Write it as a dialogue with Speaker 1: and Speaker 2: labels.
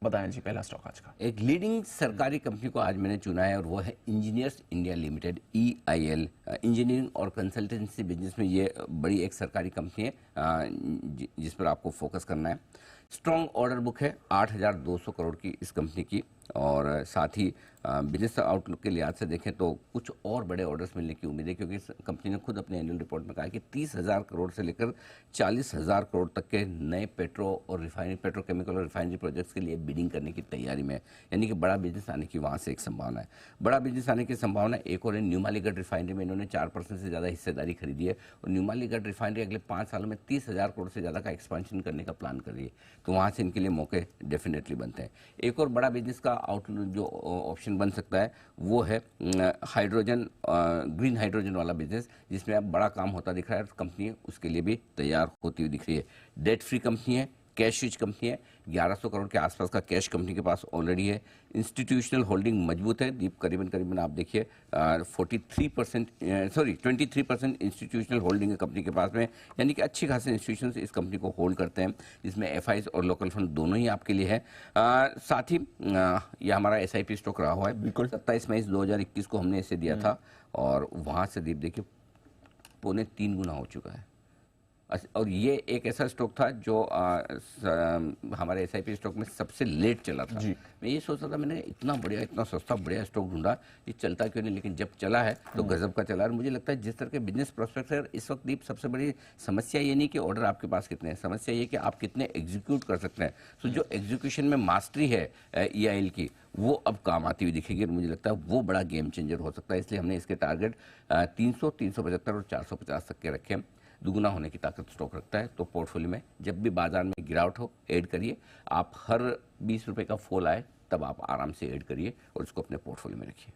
Speaker 1: बताएं जी पहला स्टॉक आज का।
Speaker 2: एक लीडिंग सरकारी कंपनी को आज मैंने चुना है और वो है engineers India limited, EIL। Engineering और कंसल्टेंसी बिजनेस में ये बड़ी एक सरकारी कंपनी है जिस पर आपको फोकस करना है। स्ट्रॉन्ग ऑर्डर बुक है 8,200 करोड़ की इस कंपनी की, और साथ ही बिजनेस आउटलुक के लिहाज से देखें तो कुछ और बड़े ऑर्डर्स मिलने की उम्मीद है, क्योंकि इस कंपनी ने खुद अपने एनुअल रिपोर्ट में कहा है कि 30,000 करोड़ से लेकर 40,000 करोड़ तक के नए पेट्रोकेमिकल और रिफाइनरी प्रोजेक्ट्स के लिए बिडिंग करने की तैयारी में है। यानी कि बड़ा बिजनेस आने की वहाँ से एक संभावना है। बड़ा बिजनेस आने की संभावना एक और है न्यूमालीगढ़ रिफाइनरी में इन्होंने 4% से ज़्यादा हिस्सेदारी खरीदी है, और न्यूमालीगढ़ रिफाइनरी अगले 5 सालों में 30,000 करोड़ से ज़्यादा का एक्सपेंशन करने का प्लान कर रही है, तो वहाँ से इनके लिए मौके डेफिनेटली बनते हैं। एक और बड़ा बिजनेस का आउटलुक जो ऑप्शन बन सकता है वो है हाइड्रोजन, ग्रीन हाइड्रोजन वाला बिजनेस, जिसमें अब बड़ा काम होता दिख रहा है, कंपनी उसके लिए भी तैयार होती हुई दिख रही है। डेट फ्री कंपनी है, कैश रिच कंपनी है, 1100 करोड़ के आसपास का कैश कंपनी के पास ऑलरेडी है। इंस्टीट्यूशनल होल्डिंग मजबूत है, दीप करीबन आप देखिए 23% इंस्टीट्यूशनल होल्डिंग है कंपनी के पास में, यानी कि अच्छी खासी इंस्टीट्यूशन इस कंपनी को होल्ड करते हैं, जिसमें FIs और लोकल फंड दोनों ही आपके लिए है। साथ ही ये हमारा SIP स्टॉक रहा हुआ है, बिल्कुल 27 मई 2021 को हमने इसे दिया था, और वहाँ से दीप देखिए 3.25 गुना हो चुका है। और ये एक ऐसा स्टॉक था जो हमारे SIP स्टॉक में सबसे लेट चला था। मैं ये सोच रहा था, मैंने इतना सस्ता बढ़िया स्टॉक ढूंढा, ये चलता क्यों नहीं, लेकिन जब चला है तो गजब का चला। और मुझे लगता है जिस तरह के बिजनेस प्रोस्पेक्ट है इस वक्त दीप, सबसे बड़ी समस्या ये नहीं कि ऑर्डर आपके पास कितने हैं, समस्या ये कि आप कितने एग्जीक्यूट कर सकते हैं। तो जो एग्जीक्यूशन में मास्टरी है EIL की, वो अब काम आती हुई दिखेगी, और मुझे लगता है वो बड़ा गेम चेंजर हो सकता है। इसलिए हमने इसके टारगेट 300, 375 और 450 तक के रखे हैं। दुगुना होने की ताकत स्टॉक रखता है, तो पोर्टफोलियो में जब भी बाजार में गिरावट हो ऐड करिए। आप हर 20 रुपए का फॉल आए तब आप आराम से ऐड करिए और इसको अपने पोर्टफोलियो में रखिए।